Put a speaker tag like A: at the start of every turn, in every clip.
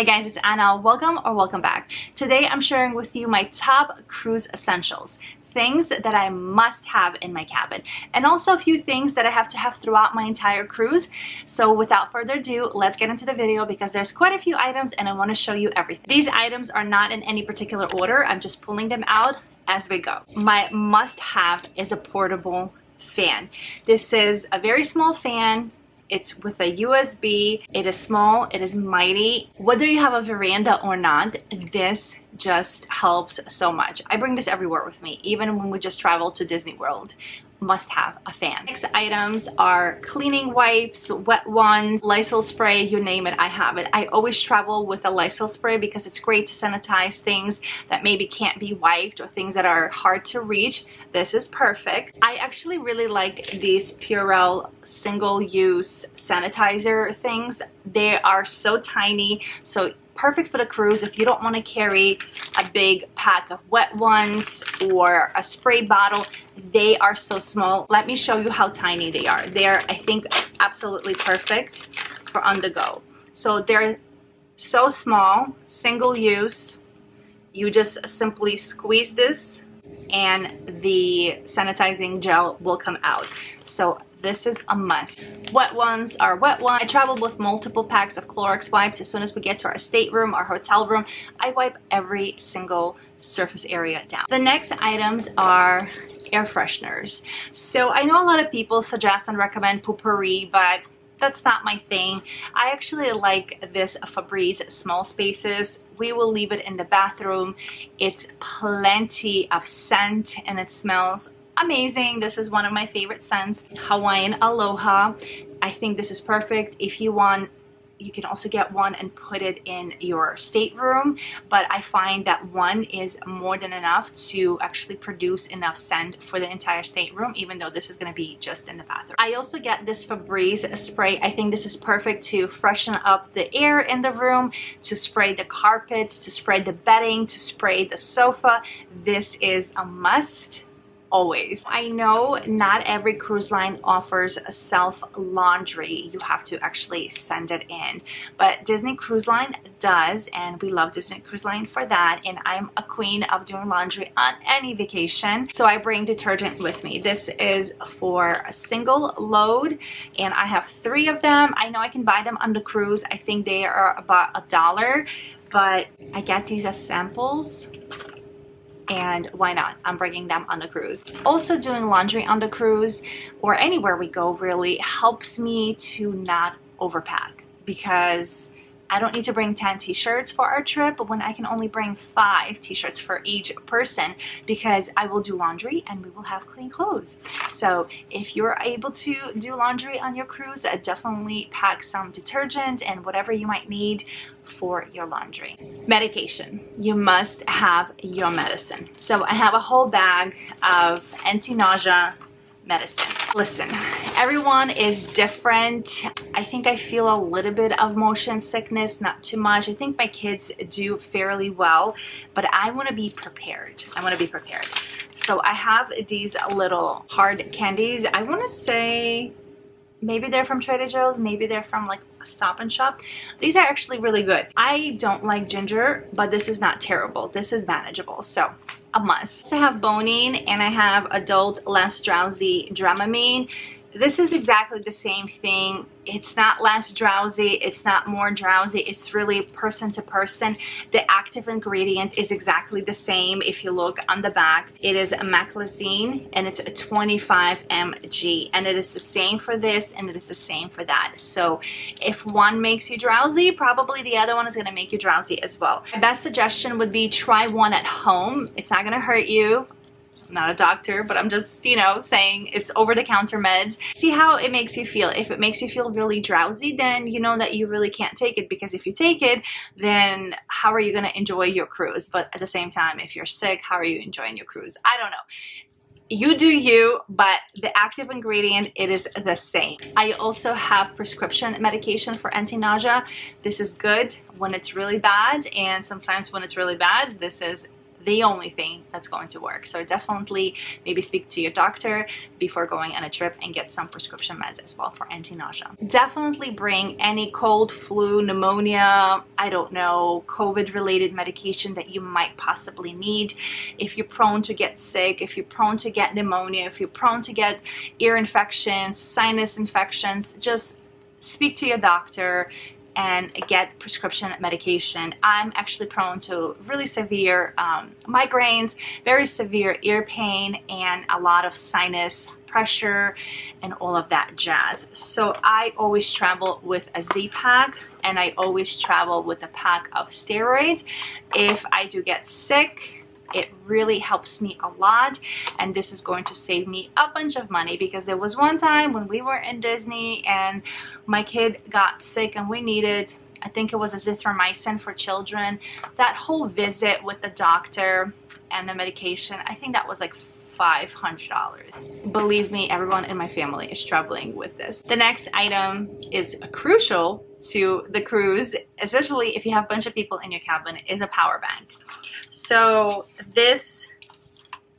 A: Hey guys, it's Anna. Welcome back. Today I'm sharing with you my top cruise essentials. Things that I must have in my cabin, and also a few things that I have to have throughout my entire cruise. So without further ado, let's get into the video because there's quite a few items and I want to show you everything. These items are not in any particular order. I'm just pulling them out as we go. My must-have is a portable fan. This is a very small fan. It's with a USB. It is small, it is mighty. Whether you have a veranda or not, this just helps so much. I bring this everywhere with me, even when we just travel to Disney World. Must have a fan. Next items are cleaning wipes, wet ones, Lysol spray, you name it, I have it. I always travel with a Lysol spray because it's great to sanitize things that maybe can't be wiped or things that are hard to reach. This is perfect. I actually really like these Purell single-use sanitizer things. They are so tiny, so perfect for the cruise if you don't want to carry a big pack of wet ones or a spray bottle. They are so small. Let me show you how tiny they are. They're, I think, absolutely perfect for on the go. So they're so small, single use. You just simply squeeze this and the sanitizing gel will come out. So this is a must. Wet ones are wet ones. I travel with multiple packs of Clorox wipes. As soon as we get to our stateroom, our hotel room, I wipe every single surface area down. The next items are air fresheners. So I know a lot of people suggest and recommend Poo-Pourri, but that's not my thing. I actually like this Febreze Small Spaces. We will leave it in the bathroom. It's plenty of scent and it smells amazing. This is one of my favorite scents, Hawaiian Aloha. I think this is perfect. If you want, you can also get one and put it in your stateroom, but I find that one is more than enough to actually produce enough scent for the entire stateroom, even though this is going to be just in the bathroom. I also get this Febreze spray. I think this is perfect to freshen up the air in the room, to spray the carpets, to spray the bedding, to spray the sofa. This is a must. Always. I know not every cruise line offers a self laundry. You have to actually send it in, but Disney Cruise Line does, and we love Disney Cruise Line for that. And I'm a queen of doing laundry on any vacation, so I bring detergent with me. This is for a single load and I have 3 of them. I know I can buy them on the cruise. I think they are about $1, but I get these as samples. And why not? I'm bringing them on the cruise. Also, doing laundry on the cruise or anywhere we go really helps me to not overpack, because I don't need to bring 10 t-shirts for our trip when I can only bring 5 t-shirts for each person, because I will do laundry and we will have clean clothes. So if you're able to do laundry on your cruise, definitely pack some detergent and whatever you might need for your laundry. Medication. You must have your medicine. So I have a whole bag of anti-nausea medicine. Listen, everyone is different. I think I feel a little bit of motion sickness, not too much. I think my kids do fairly well, but I want to be prepared. I want to be prepared. So I have these little hard candies. I want to say maybe they're from Trader Joe's, maybe they're from like a Stop and Shop. These are actually really good. I don't like ginger, but this is not terrible. This is manageable, so a must. I have Bonine and I have adult less drowsy Dramamine. This is exactly the same thing. It's not less drowsy, it's not more drowsy, it's really person to person. The active ingredient is exactly the same. If you look on the back, it is Maclazine and it's a 25 mg, and it is the same for this and it is the same for that. So if one makes you drowsy, probably the other one is going to make you drowsy as well. My best suggestion would be try one at home. It's not going to hurt you. I'm not a doctor, but I'm just, you know, saying it's over-the-counter meds. See how it makes you feel. If it makes you feel really drowsy, then you know that you really can't take it, because if you take it, then how are you going to enjoy your cruise? But at the same time, if you're sick, how are you enjoying your cruise? I don't know. You do you, but the active ingredient, it is the same. I also have prescription medication for anti-nausea. This is good when it's really bad, and sometimes when it's really bad, this is the only thing that's going to work. So definitely maybe speak to your doctor before going on a trip and get some prescription meds as well for anti-nausea. Definitely bring any cold, flu, pneumonia, I don't know, COVID related medication that you might possibly need. If you're prone to get sick, if you're prone to get pneumonia, if you're prone to get ear infections, sinus infections, just speak to your doctor and get prescription medication. I'm actually prone to really severe migraines, very severe ear pain, and a lot of sinus pressure and all of that jazz. So I always travel with a Z-Pack, and I always travel with a pack of steroids. If I do get sick, it really helps me a lot, and this is going to save me a bunch of money, because there was one time when we were in Disney and my kid got sick and we needed, I think it was azithromycin for children. That whole visit with the doctor and the medication, I think that was like $500. Believe me, everyone in my family is struggling with this. The next item is crucial to the cruise, especially if you have a bunch of people in your cabin, is a power bank. So this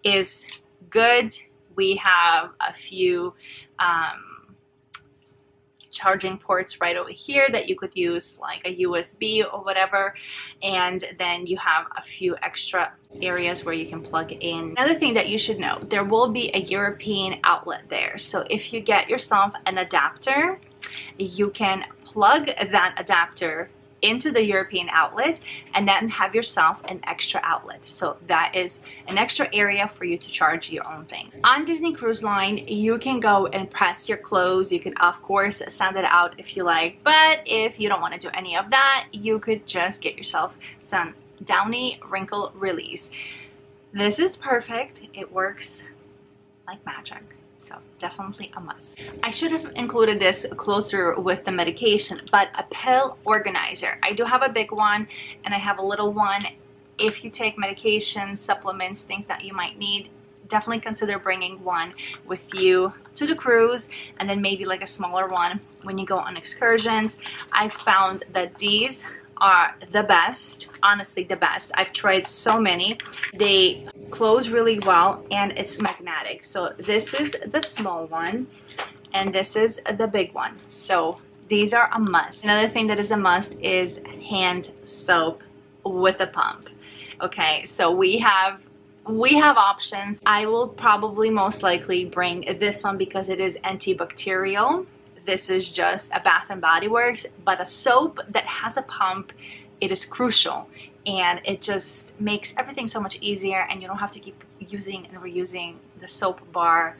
A: is good. We have a few charging ports right over here that you could use, like a USB or whatever, and then you have a few extra areas where you can plug in. Another thing that you should know, there will be a European outlet there. So if you get yourself an adapter, you can plug that adapter into the European outlet and then have yourself an extra outlet. So that is an extra area for you to charge your own thing. On Disney Cruise Line, you can go and press your clothes. You can of course sand it out if you like, but if you don't want to do any of that, you could just get yourself some Downy Wrinkle Release. This is perfect. It works like magic. So definitely a must. I should have included this closer with the medication, but a pill organizer. I do have a big one and I have a little one. If you take medication, supplements, things that you might need, definitely consider bringing one with you to the cruise, and then maybe like a smaller one when you go on excursions. I found that these are the best, honestly the best. I've tried so many. They close really well and it's magnetic. So this is the small one and this is the big one. So these are a must. Another thing that is a must is hand soap with a pump. Okay, so we have options. I will probably most likely bring this one because it is antibacterial. This is just a Bath and Body Works, but a soap that has a pump, it is crucial, and it just makes everything so much easier, and you don't have to keep using and reusing the soap bar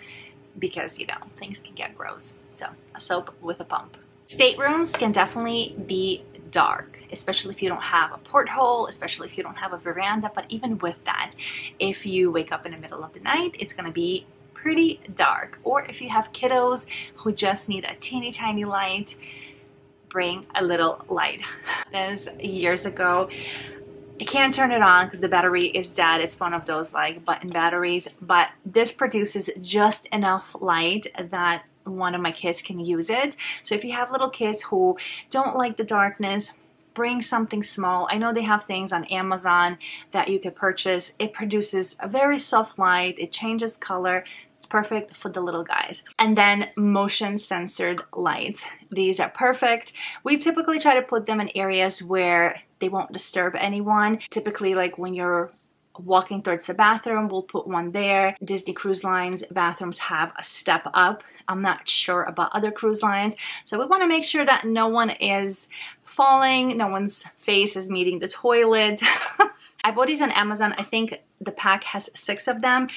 A: because, you know, things can get gross. So a soap with a pump. Staterooms can definitely be dark, especially if you don't have a porthole, especially if you don't have a veranda, but even with that, if you wake up in the middle of the night, it's gonna be pretty dark. Or if you have kiddos who just need a teeny tiny light, bring a little light. This years ago, I can't turn it on because the battery is dead. It's one of those like button batteries, but this produces just enough light that one of my kids can use it. So if you have little kids who don't like the darkness, bring something small. I know they have things on Amazon that you could purchase. It produces a very soft light. It changes color. It's perfect for the little guys. And then motion censored lights. These are perfect. We typically try to put them in areas where they won't disturb anyone. Typically, like when you're walking towards the bathroom, we'll put one there. Disney Cruise Lines bathrooms have a step up. I'm not sure about other cruise lines. So we want to make sure that no one is falling, no one's face is meeting the toilet. I bought these on Amazon. I think the pack has 6 of them.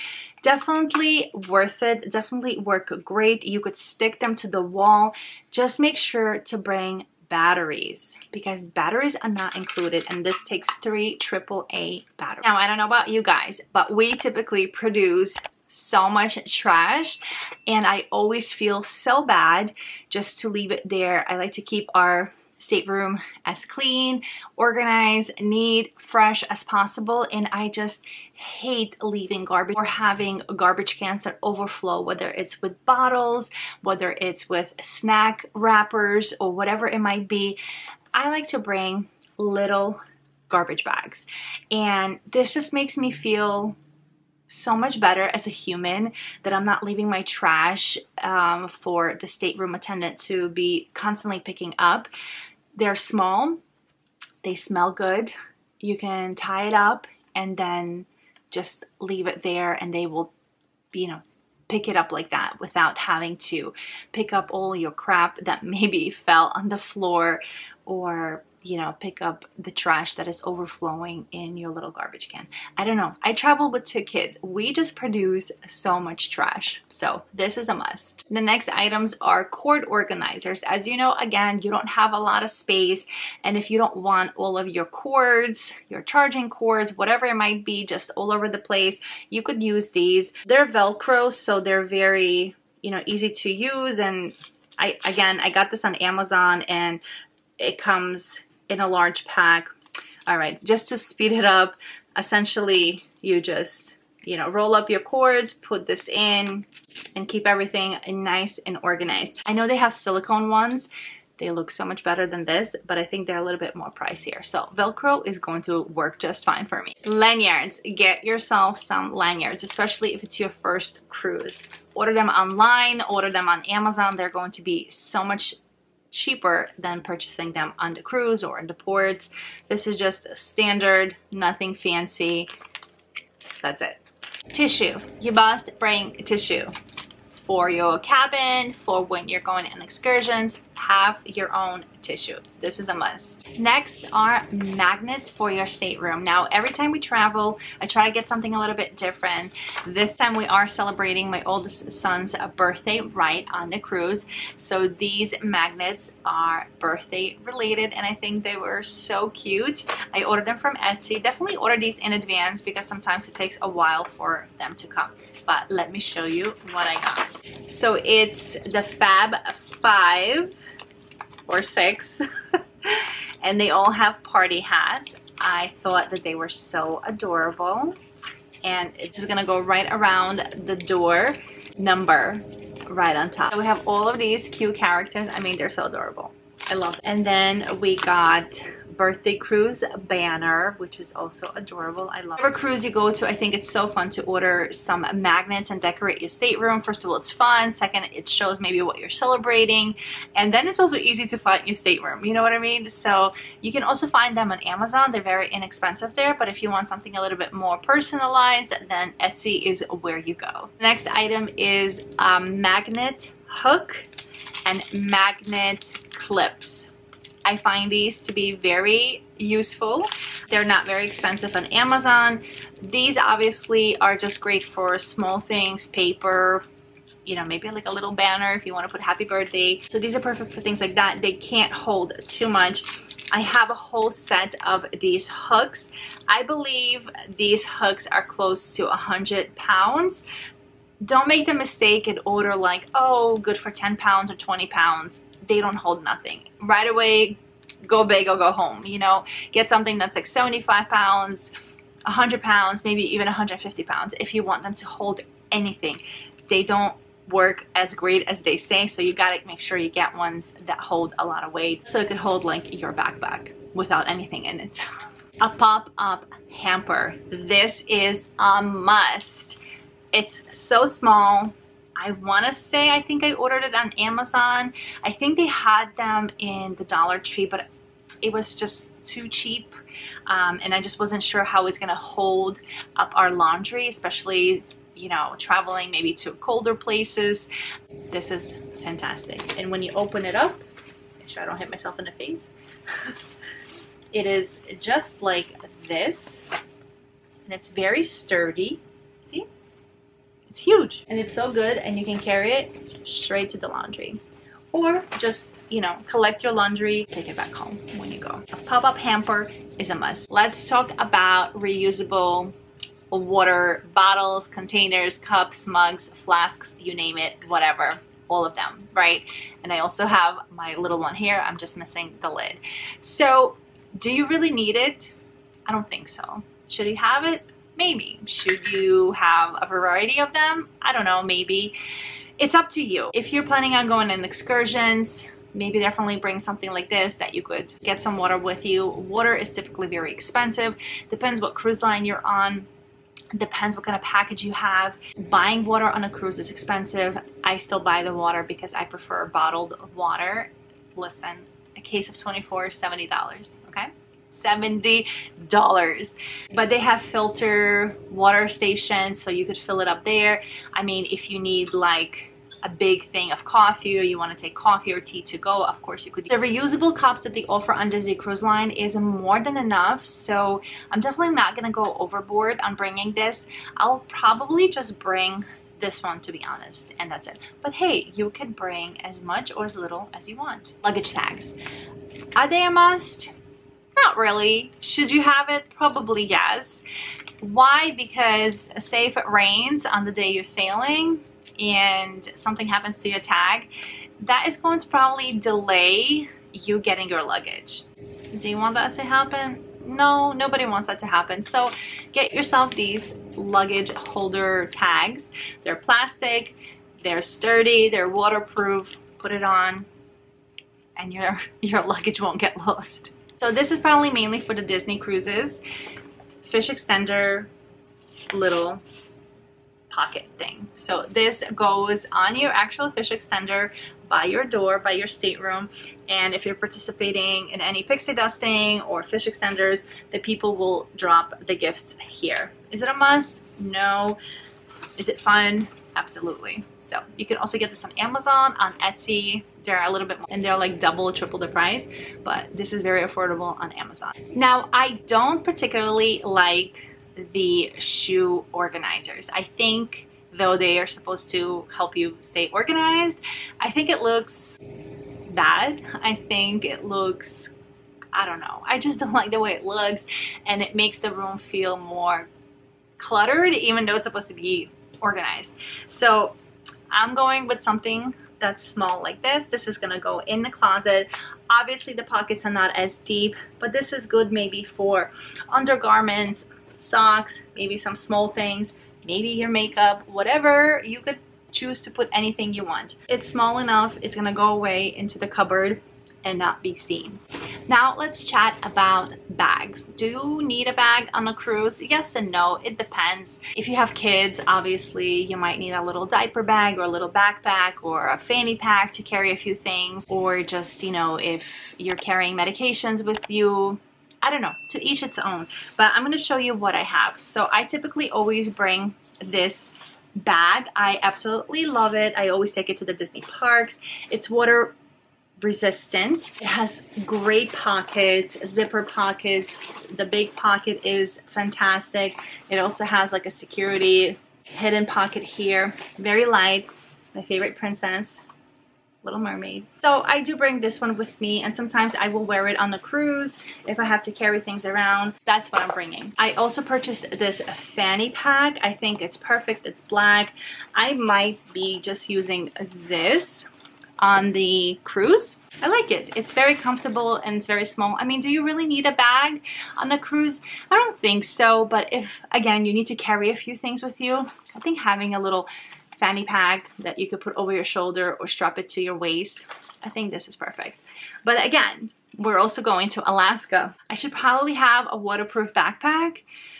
A: Definitely worth it. Definitely work great. You could stick them to the wall. Just make sure to bring batteries because batteries are not included, and this takes 3 AAA batteries. Now, I don't know about you guys, but we typically produce so much trash and I always feel so bad just to leave it there. I like to keep our stateroom as clean, organized, neat, fresh as possible, and I just hate leaving garbage or having garbage cans that overflow, whether it's with bottles, whether it's with snack wrappers or whatever it might be. I like to bring little garbage bags. And this just makes me feel so much better as a human, that I'm not leaving my trash for the stateroom attendant to be constantly picking up. They're small, they smell good, you can tie it up and then just leave it there and they will, you know, pick it up like that without having to pick up all your crap that maybe fell on the floor, or you know, pick up the trash that is overflowing in your little garbage can. I don't know. I travel with 2 kids. We just produce so much trash. So this is a must. The next items are cord organizers. As you know, again, you don't have a lot of space. And if you don't want all of your cords, your charging cords, whatever it might be, just all over the place, you could use these. They're Velcro, so they're very, you know, easy to use. And I got this on Amazon and it comes in a large pack. All right, just to speed it up, essentially you just, you know, roll up your cords, put this in, and keep everything nice and organized. I know they have silicone ones. They look so much better than this, but I think they're a little bit more pricier. So Velcro is going to work just fine for me. Lanyards. Get yourself some lanyards, especially if it's your first cruise. Order them online, order them on Amazon. They're going to be so much cheaper than purchasing them on the cruise or in the ports. This is just standard, nothing fancy. That's it. Tissue. You must bring tissue for your cabin, for when you're going on excursions. Have your own tissue. This is a must. Next are magnets for your stateroom. Now, every time we travel, I try to get something a little bit different. This time we are celebrating my oldest son's birthday right on the cruise. So these magnets are birthday related and I think they were so cute. I ordered them from Etsy. Definitely order these in advance because sometimes it takes a while for them to come. But let me show you what I got. So it's the Fab 5 or 6 and they all have party hats. I thought that they were so adorable, and it's just gonna go right around the door number right on top. So we have all of these cute characters. I mean, they're so adorable. I love it. And then we got birthday cruise banner, which is also adorable. I love it. Whatever cruise you go to, I think it's so fun to order some magnets and decorate your stateroom. First of all, it's fun. Second, it shows maybe what you're celebrating. And then it's also easy to find your stateroom. You know what I mean? So you can also find them on Amazon. They're very inexpensive there. But if you want something a little bit more personalized, then Etsy is where you go. The next item is a magnet hook and magnet clips. I find these to be very useful. They're not very expensive on Amazon. These obviously are just great for small things, paper, you know, maybe like a little banner if you want to put happy birthday. So these are perfect for things like that. They can't hold too much. I have a whole set of these hooks. I believe these hooks are close to 100 pounds. Don't make the mistake and order like, oh, good for 10 pounds or 20 pounds. They don't hold nothing. Right away, go big or go home, you know. Get something that's like 75 pounds, 100 pounds, maybe even 150 pounds if you want them to hold anything. They don't work as great as they say, so you gotta make sure you get ones that hold a lot of weight so it could hold like your backpack without anything in it. A pop-up hamper. This is a must. It's so small. I want to say, I think I ordered it on Amazon. I think they had them in the Dollar Tree, but it was just too cheap. And I just wasn't sure how it's going to hold up our laundry, especially, you know, traveling maybe to colder places. This is fantastic. And when you open it up, make sure I don't hit myself in the face. It is just like this. And it's very sturdy. See? It's huge and it's so good, and you can carry it straight to the laundry or just, you know, collect your laundry, take it back home when you go. A pop-up hamper is a must. Let's talk about reusable water bottles, containers, cups, mugs, flasks, you name it, whatever, all of them, right? And I also have my little one here. I'm just missing the lid. So do you really need it? I don't think so. Should you have it? Maybe. Should you have a variety of them? I don't know, maybe. It's up to you. If you're planning on going on excursions, maybe definitely bring something like this that you could get some water with you. Water is typically very expensive. Depends what cruise line you're on. Depends what kind of package you have. Buying water on a cruise is expensive. I still buy the water because I prefer bottled water. Listen, a case of 24 is $70, okay? $70. But they have filter water stations, so you could fill it up there. I mean, if you need like a big thing of coffee, or you want to take coffee or tea to go, of course you could. The reusable cups that they offer on Disney Cruise Line is more than enough, so I'm definitely not gonna go overboard on bringing this. I'll probably just bring this one, to be honest, and that's it. But hey, you can bring as much or as little as you want. Luggage tags, are they a must? Not really. Should you have it? Probably yes. Why? Because say if it rains on the day you're sailing and something happens to your tag, that is going to probably delay you getting your luggage. Do you want that to happen? No, nobody wants that to happen. So get yourself these luggage holder tags. They're plastic, they're sturdy, they're waterproof. Put it on and your luggage won't get lost. So this is probably mainly for the Disney cruises. Fish extender, little pocket thing. So this goes on your actual fish extender by your door, by your stateroom. And if you're participating in any pixie dusting or fish extenders, the people will drop the gifts here. Is it a must? No. Is it fun? Absolutely. So you can also get this on Amazon, on Etsy. They're a little bit more, and they're like double, triple the price, but this is very affordable on Amazon. Now, I don't particularly like the shoe organizers. I think, though they are supposed to help you stay organized, I think it looks bad. I think it looks, I don't know. I just don't like the way it looks, and it makes the room feel more cluttered, even though it's supposed to be organized. So I'm going with something that's small like this. This is gonna go in the closet. Obviously the pockets are not as deep, but this is good maybe for undergarments, socks, maybe some small things, maybe your makeup, whatever. You could choose to put anything you want. It's small enough, it's gonna go away into the cupboard and not be seen. Now let's chat about bags. Do you need a bag on a cruise? Yes and no, it depends. If you have kids, obviously you might need a little diaper bag or a little backpack or a fanny pack to carry a few things, or just, you know, if you're carrying medications with you, I don't know, to each its own. But I'm gonna show you what I have. So I typically always bring this bag. I absolutely love it. I always take it to the Disney parks. It's water resistant. It has great pockets, zipper pockets. The big pocket is fantastic. It also has like a security hidden pocket here. Very light. My favorite princess, Little Mermaid. So I do bring this one with me, and sometimes I will wear it on the cruise if I have to carry things around. That's what I'm bringing. I also purchased this Fanny Pack. I think it's perfect. It's black. I might be just using this on the cruise. I like it. It's very comfortable and it's very small. I mean, do you really need a bag on the cruise? I don't think so, but if, again, you need to carry a few things with you, I think having a little fanny pack that you could put over your shoulder or strap it to your waist, I think this is perfect. But again, we're also going to Alaska. I should probably have a waterproof backpack,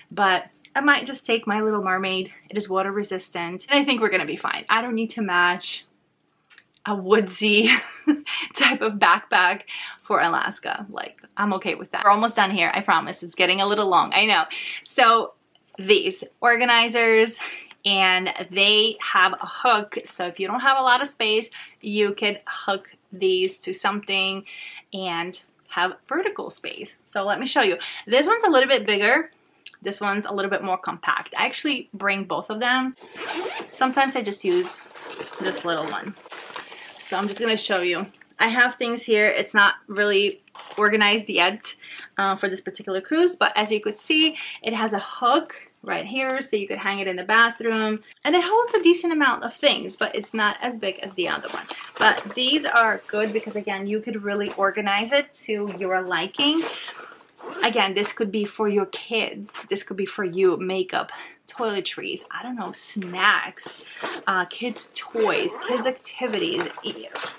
A: but I might just take my Little Mermaid. It is water resistant, and I think we're gonna be fine. I don't need to match a woodsy type of backpack for Alaska. Like, I'm okay with that. We're almost done here, I promise. It's getting a little long, I know. So these organizers, and they have a hook, so if you don't have a lot of space, you could hook these to something and have vertical space. So let me show you. This one's a little bit bigger. This one's a little bit more compact. I actually bring both of them. Sometimes I just use this little one. So I'm just gonna show you. I have things here. It's not really organized yet for this particular cruise, but as you could see, it has a hook right here, so you could hang it in the bathroom, and it holds a decent amount of things, but it's not as big as the other one. But these are good because, again, you could really organize it to your liking. Again, this could be for your kids. This could be for you. Makeup, toiletries, I don't know, snacks, kids' toys, kids' activities.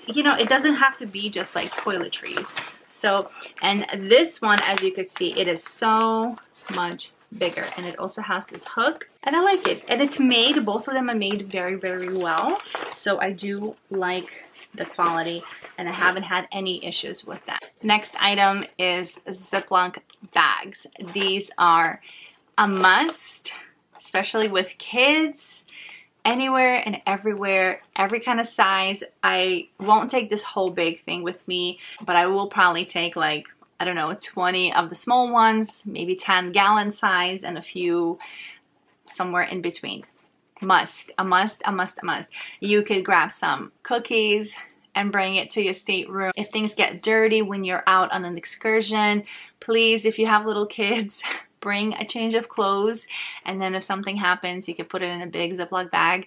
A: You know, it doesn't have to be just like toiletries. So, and this one, as you could see, it is so much bigger, and it also has this hook, and I like it. And it's made, both of them are made very, very well. So I do like the quality, and I haven't had any issues with that. Next item is Ziploc bags. These are a must, especially with kids, anywhere and everywhere, every kind of size. I won't take this whole big thing with me, but I will probably take like, I don't know, 20 of the small ones, maybe 10-gallon size, and a few somewhere in between. Must, a must, a must, a must. You could grab some cookies and bring it to your stateroom. If things get dirty when you're out on an excursion, please, if you have little kids, bring a change of clothes, and then if something happens, you can put it in a big Ziploc bag.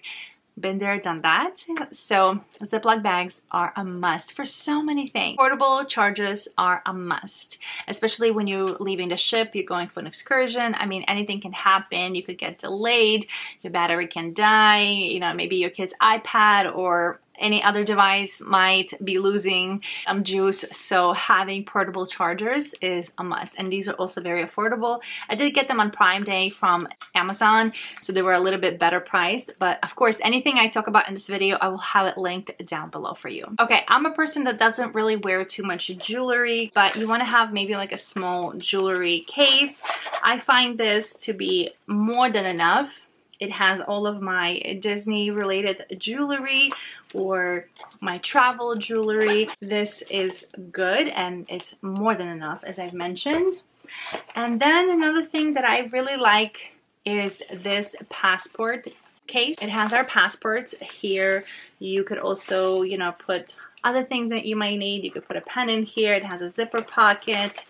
A: Been there, done that. So Ziploc bags are a must for so many things. Portable chargers are a must, especially when you're leaving the ship, you're going for an excursion. I mean, anything can happen. You could get delayed, your battery can die, you know, maybe your kid's iPad or any other device might be losing juice. So having portable chargers is a must, and these are also very affordable. I did get them on Prime Day from Amazon, so they were a little bit better priced, but of course anything I talk about in this video, I will have it linked down below for you. Okay, I'm a person that doesn't really wear too much jewelry, but you want to have maybe like a small jewelry case. I find this to be more than enough. It has all of my Disney related jewelry or my travel jewelry. This is good, and it's more than enough, as I've mentioned. And then another thing that I really like is this passport case. It has our passports here. You could also, you know, put other things that you might need. You could put a pen in here. It has a zipper pocket.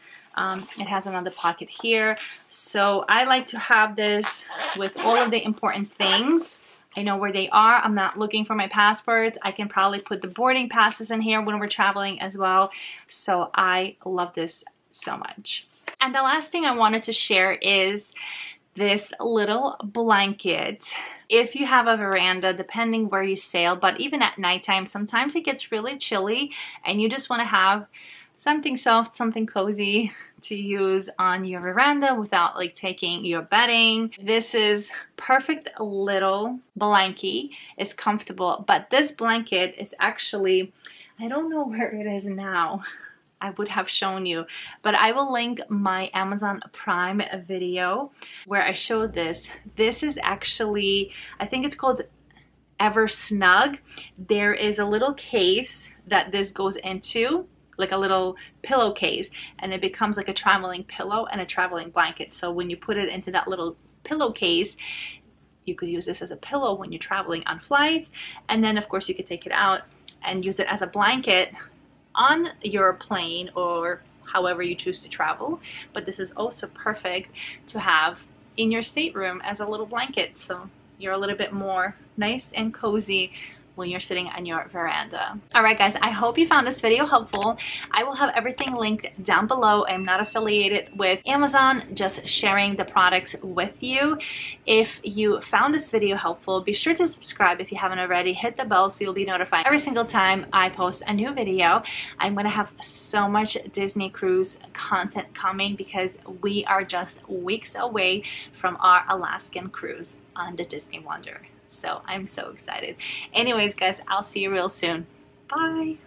A: It has another pocket here. So I like to have this with all of the important things. I know where they are. I'm not looking for my passports. I can probably put the boarding passes in here when we're traveling as well. So I love this so much. And the last thing I wanted to share is this little blanket. If you have a veranda, depending where you sail, but even at nighttime, sometimes it gets really chilly and you just want to have something soft, something cozy to use on your veranda without like taking your bedding. This is perfect little blankie. It's comfortable, but this blanket is actually, I don't know where it is now. I would have shown you, but I will link my Amazon Prime video where I showed this. This is actually, I think it's called Ever Snug. There is a little case that this goes into, like a little pillowcase, and it becomes like a traveling pillow and a traveling blanket. So when you put it into that little pillowcase, you could use this as a pillow when you're traveling on flights, and then of course you could take it out and use it as a blanket on your plane or however you choose to travel. But this is also perfect to have in your stateroom as a little blanket, so you're a little bit more nice and cozy when you're sitting on your veranda. All right, guys, I hope you found this video helpful. I will have everything linked down below. I'm not affiliated with Amazon, just sharing the products with you. If you found this video helpful, be sure to subscribe if you haven't already. Hit the bell so you'll be notified every single time I post a new video. I'm gonna have so much Disney cruise content coming because we are just weeks away from our Alaskan cruise on the Disney Wonder. So I'm so excited. Anyways, guys, I'll see you real soon. Bye.